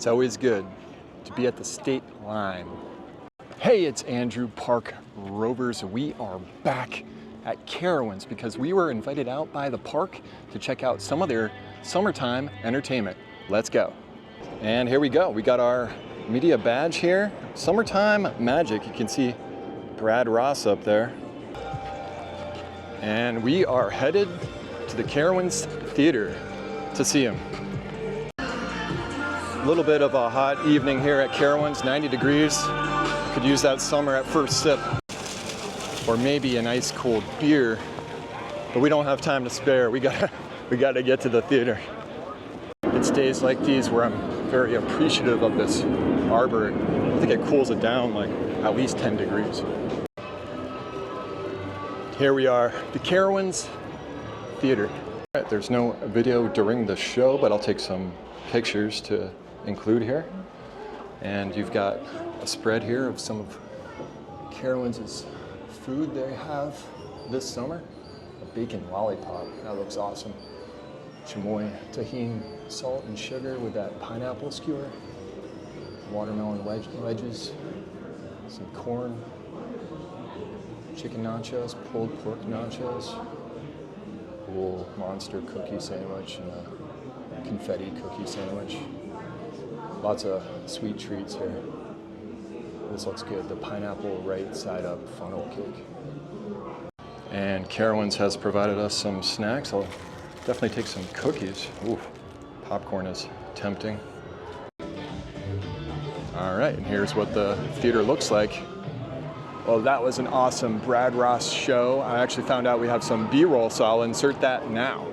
It's always good to be at the state line. Hey, it's Andrew Park Rovers. We are back at Carowinds because we were invited out by the park to check out some of their summertime entertainment. Let's go. And here we go. We got our media badge here. Summertime Magic. You can see Brad Ross up there. And we are headed to the Carowinds Theater to see him. A little bit of a hot evening here at Carowinds, 90 degrees. Could use that summer at first sip. Or maybe an ice cold beer. But we don't have time to spare. We gotta get to the theater. It's days like these where I'm very appreciative of this arbor. I think it cools it down like at least 10 degrees. Here we are, the Carowinds Theater. All right, there's no video during the show, but I'll take some pictures to include here. And you've got a spread here of some of Carowinds' food they have this summer. A bacon lollipop, that looks awesome. Chamoy tahini salt and sugar with that pineapple skewer. Watermelon wedges, some corn, chicken nachos, pulled pork nachos, cool monster cookie sandwich, and a confetti cookie sandwich. Lots of sweet treats here. This looks good. The pineapple right side up funnel cake. And Carowinds has provided us some snacks. I'll definitely take some cookies. Ooh, popcorn is tempting. All right, and here's what the theater looks like. Well, that was an awesome Brad Ross show. I actually found out we have some B-roll, so I'll insert that now.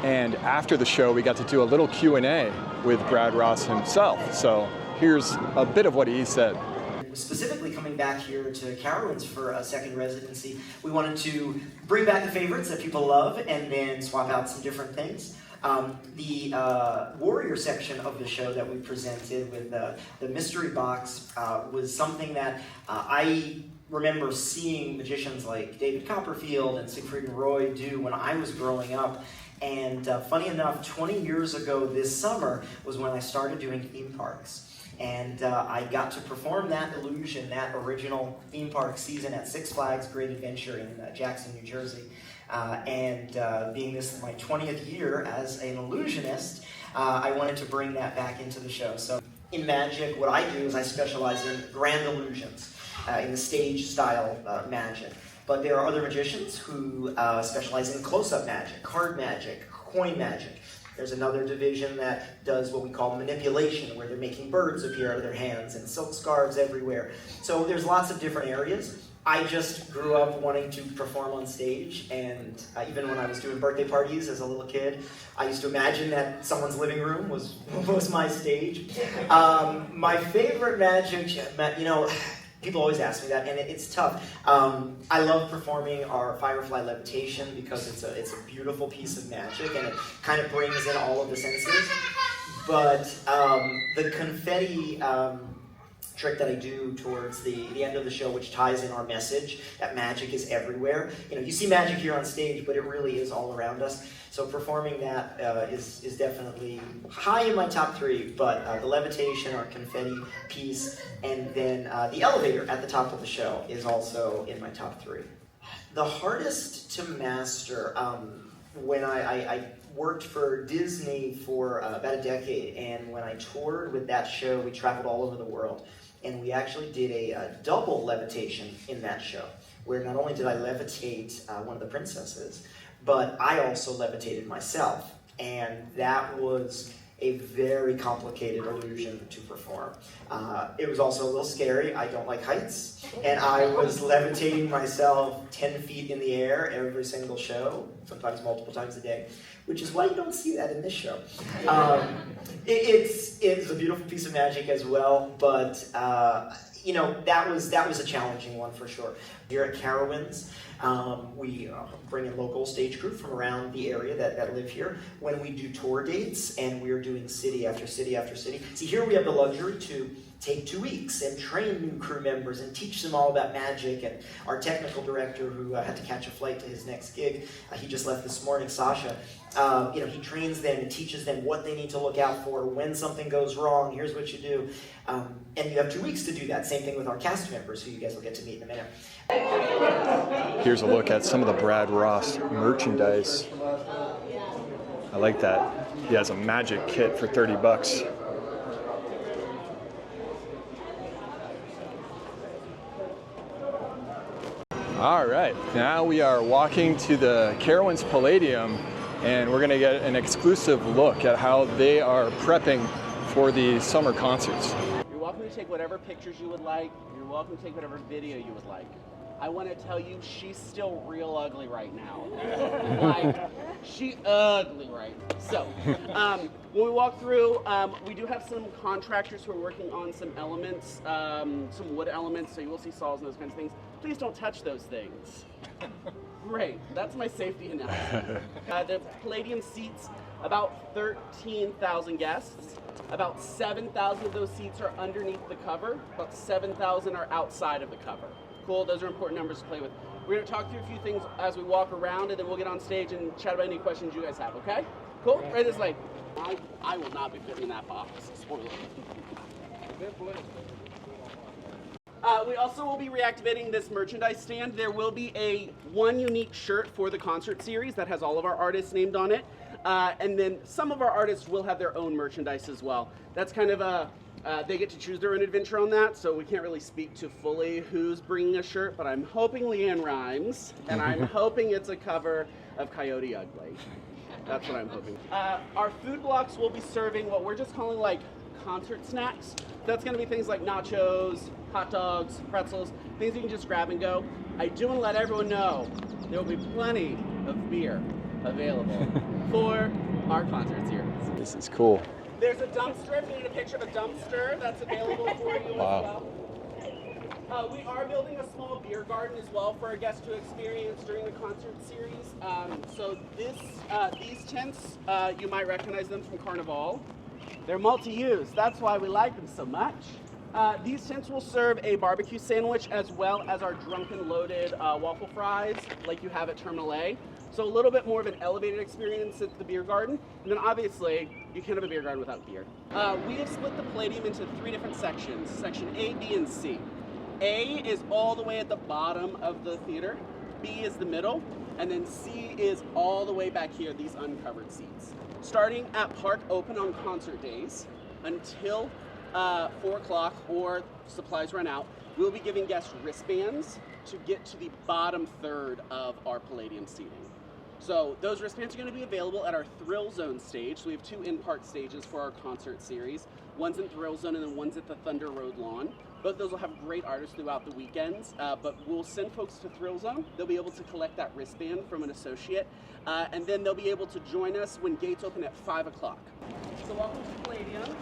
And after the show, we got to do a little Q&A with Brad Ross himself. So here's a bit of what he said. Specifically coming back here to Carowinds for a second residency, we wanted to bring back the favorites that people love and then swap out some different things. The Warrior section of the show that we presented with the mystery box was something that I remember seeing magicians like David Copperfield and Siegfried and Roy do when I was growing up. And funny enough, 20 years ago this summer was when I started doing theme parks. And I got to perform that illusion, that original theme park season at Six Flags Great Adventure in Jackson, New Jersey. Being this my 20th year as an illusionist, I wanted to bring that back into the show. So in magic, what I do is I specialize in grand illusions, in the stage style magic. But there are other magicians who specialize in close-up magic, card magic, coin magic. There's another division that does what we call manipulation, where they're making birds appear out of their hands and silk scarves everywhere. So there's lots of different areas. I just grew up wanting to perform on stage, and even when I was doing birthday parties as a little kid, I used to imagine that someone's living room was my stage. My favorite magic, you know, people always ask me that, and it's tough. I love performing our Firefly Levitation because it's a beautiful piece of magic, and it kind of brings in all of the senses. But the confetti trick that I do towards the end of the show, which ties in our message that magic is everywhere. You know, you see magic here on stage, but it really is all around us. So performing that is definitely high in my top three, but the levitation, our confetti piece, and then the elevator at the top of the show is also in my top three. The hardest to master, when I worked for Disney for about a decade, and when I toured with that show, we traveled all over the world. and we actually did a double levitation in that show, where not only did I levitate one of the princesses, but I also levitated myself, and that was a very complicated illusion to perform. It was also a little scary. I don't like heights, and I was levitating myself 10 feet in the air every single show, sometimes multiple times a day, which is why you don't see that in this show. It's a beautiful piece of magic as well, but you know, that was a challenging one for sure. Here at Carowinds, we bring in local stage crew from around the area that live here when we do tour dates, and we're doing city after city after city. See, here we have the luxury to take 2 weeks and train new crew members and teach them all about magic. And our technical director, who had to catch a flight to his next gig, he just left this morning, Sasha. You know, he trains them and teaches them what they need to look out for when something goes wrong. Here's what you do, and you have 2 weeks to do that. Same thing with our cast members, who you guys will get to meet in a minute. Here's a look at some of the Brad Ross merchandise. I like that. He has a magic kit for 30 bucks. All right, now we are walking to the Carowinds Palladium, and we're gonna get an exclusive look at how they are prepping for the summer concerts. You're welcome to take whatever pictures you would like. You're welcome to take whatever video you would like. I want to tell you, she's still real ugly right now. Like, she ugly right now. So, when we walk through, we do have some contractors who are working on some elements, some wood elements, so you will see saws and those kinds of things. Please don't touch those things. Great, that's my safety announcement. The Palladium seats about 13,000 guests. About 7,000 of those seats are underneath the cover. About 7,000 are outside of the cover. Cool, those are important numbers to play with. We're gonna talk through a few things as we walk around, and then we'll get on stage and chat about any questions you guys have, okay? Cool, right this way. I will not be fitting in that box, spoiler. We also will be reactivating this merchandise stand. There will be one unique shirt for the concert series that has all of our artists named on it. And then some of our artists will have their own merchandise as well. That's kind of they get to choose their own adventure on that, so we can't really speak to fully who's bringing a shirt, but I'm hoping Leanne rhymes, and I'm hoping it's a cover of Coyote Ugly. That's what I'm hoping. Our food blocks will be serving what we're just calling like concert snacks. That's gonna be things like nachos, hot dogs, pretzels, things you can just grab and go. I do wanna let everyone know there will be plenty of beer available for our concerts here. This is cool. There's a dumpster, if you need a picture of a dumpster, that's available for you as well. We are building a small beer garden as well for our guests to experience during the concert series. So these tents, you might recognize them from Carnival. They're multi-use, that's why we like them so much. These tents will serve a barbecue sandwich as well as our drunken loaded waffle fries like you have at Terminal A. So a little bit more of an elevated experience at the beer garden. And then obviously, you can't have a beer garden without beer. We have split the Palladium into 3 different sections, section A, B, and C. A is all the way at the bottom of the theater, B is the middle, and then C is all the way back here, these uncovered seats. Starting at Park Open on concert days until 4 o'clock or supplies run out, we'll be giving guests wristbands to get to the bottom third of our Palladium seating. So those wristbands are going to be available at our Thrill Zone stage. So we have 2 in-park stages for our concert series. One's in Thrill Zone and then one's at the Thunder Road lawn. Both those will have great artists throughout the weekends, but we'll send folks to Thrill Zone. They'll be able to collect that wristband from an associate, and then they'll be able to join us when gates open at 5 o'clock. So welcome to Palladium.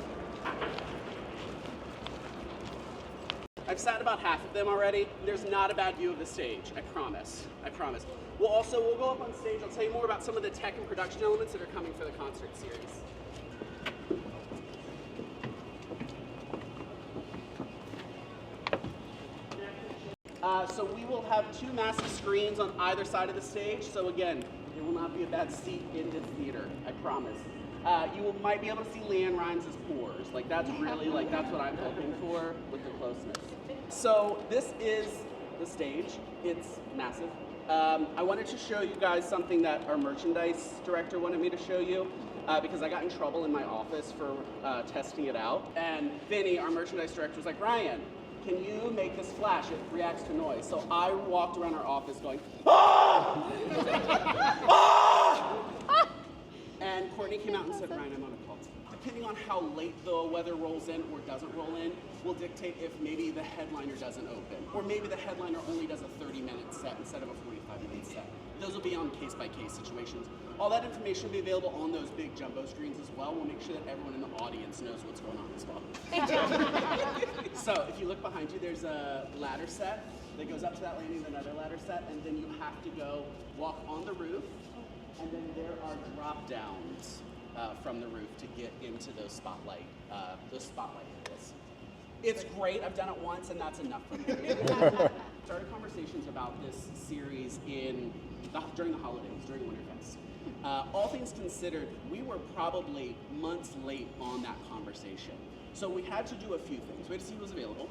I've sat about half of them already. There's not a bad view of the stage, I promise. I promise. We'll go up on stage. I'll tell you more about some of the tech and production elements that are coming for the concert series. So we will have 2 massive screens on either side of the stage. So again, there will not be a bad seat in this theater, I promise. Might be able to see Leanne Rimes' pores. Like that's really, that's what I'm hoping for with the closeness. So this is the stage. It's massive. I wanted to show you guys something that our merchandise director wanted me to show you. because I got in trouble in my office for testing it out. And Vinny, our merchandise director, was like, Ryan, can you make this flash? It reacts to noise. So I walked around our office going, ah! Ah! And Courtney came out and said, Ryan, I'm on a call. Depending on how late the weather rolls in or doesn't roll in, will dictate if maybe the headliner doesn't open, or maybe the headliner only does a 30-minute set instead of a 45-minute set. Those will be on case-by-case situations. All that information will be available on those big jumbo screens as well. We'll make sure that everyone in the audience knows what's going on as well. So if you look behind you, there's a ladder set that goes up to that landing, another ladder set, and then you have to go walk on the roof, and then there are drop-downs from the roof to get into those spotlight areas. It's great. I've done it once, and that's enough for me. Started conversations about this series during the holidays, during Winterfest. All things considered, we were probably months late on that conversation. So we had to do a few things. We had to see who was available.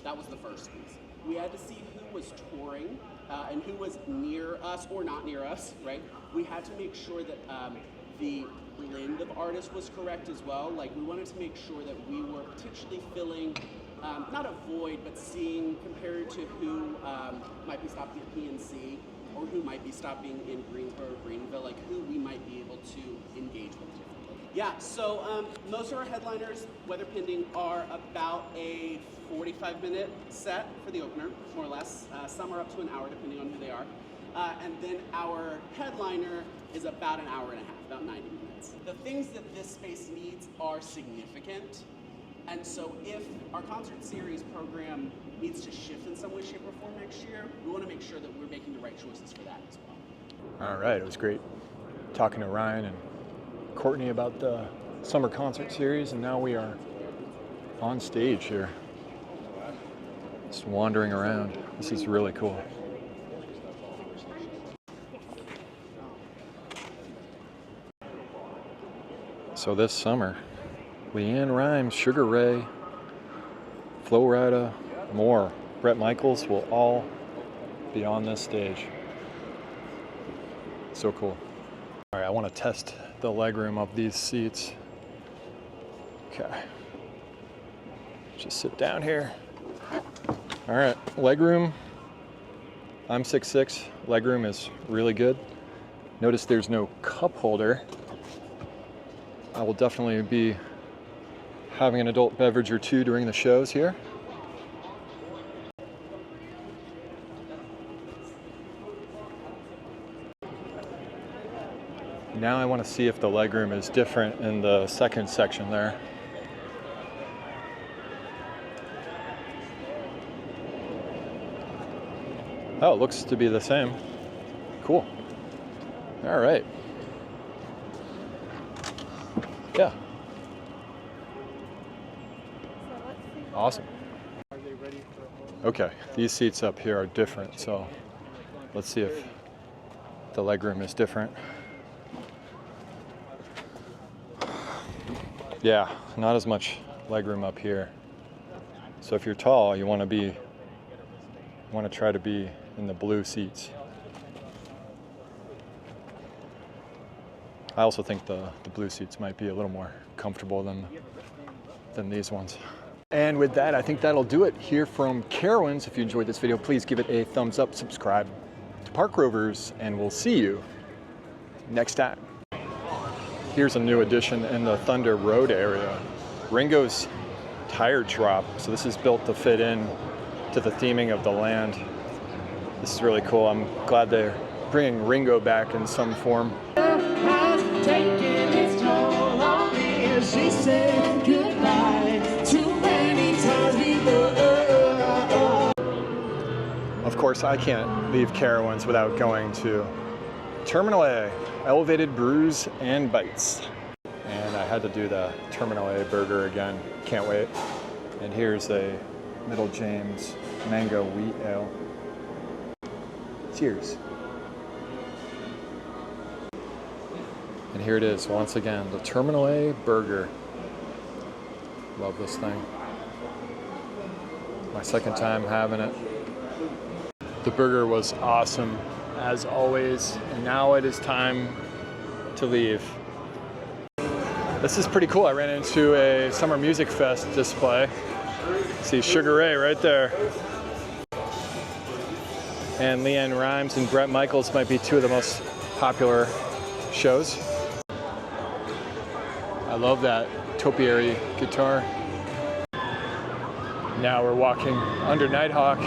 That was the first piece. We had to see who was touring and who was near us or not near us, right? We had to make sure that the blend of artists was correct as well. Like, we wanted to make sure that we were potentially filling, not a void, but seeing compared to who might be stopping at PNC or who might be stopping in Greensboro or Greenville, like who we might be able to engage with differently. Yeah, so most of our headliners, weather pending, are about a 45-minute set for the opener, more or less. Some are up to an hour, depending on who they are. And then our headliner is about an hour and a half, about 90 minutes. The things that this space needs are significant. And so if our concert series program needs to shift in some way, shape, or form next year, we want to make sure that we're making the right choices for that as well. All right, it was great talking to Ryan and Courtney about the summer concert series, and now we are on stage here, just wandering around. This is really cool. So this summer, Leanne Rimes, Sugar Ray, Flo Rida, more. Bret Michaels will all be on this stage. So cool. All right, I want to test the legroom of these seats. Okay. Just sit down here. All right, legroom. I'm 6'6". Legroom is really good. Notice there's no cup holder. I will definitely be having an adult beverage or two during the shows here. Now I want to see if the legroom is different in the second section there. Oh, it looks to be the same. Cool. All right. Yeah. Awesome. Okay, these seats up here are different, so let's see if the legroom is different. Yeah, not as much legroom up here. So if you're tall, you want to try to be in the blue seats. I also think the blue seats might be a little more comfortable than these ones. And with that, I think that'll do it here from Carowinds. If you enjoyed this video, please give it a thumbs up, subscribe to Park Rovers, and we'll see you next time. Here's a new addition in the Thunder Road area. Ringo's tire drop. So this is built to fit in to the theming of the land. This is really cool. I'm glad they're bringing Ringo back in some form. Taking its toll on me as she said goodbye too many times before. Of course, I can't leave Carowinds without going to Terminal A, Elevated Brews and Bites. And I had to do the Terminal A burger again. Can't wait. And here's a Middle James Mango Wheat Ale. Cheers. And here it is, once again, the Terminal A burger. Love this thing. My second time having it. The burger was awesome, as always. And now it is time to leave. This is pretty cool. I ran into a Summer Music Fest display. See Sugar Ray right there. And Leanne Rimes and Bret Michaels might be two of the most popular shows. I love that topiary guitar. Now we're walking under Nighthawk.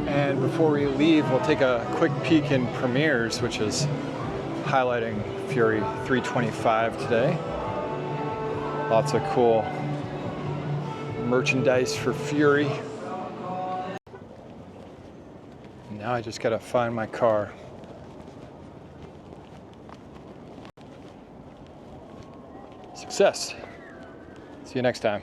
And before we leave, we'll take a quick peek in premieres, which is highlighting Fury 325 today. Lots of cool merchandise for Fury. Now I just gotta find my car. Success. See you next time.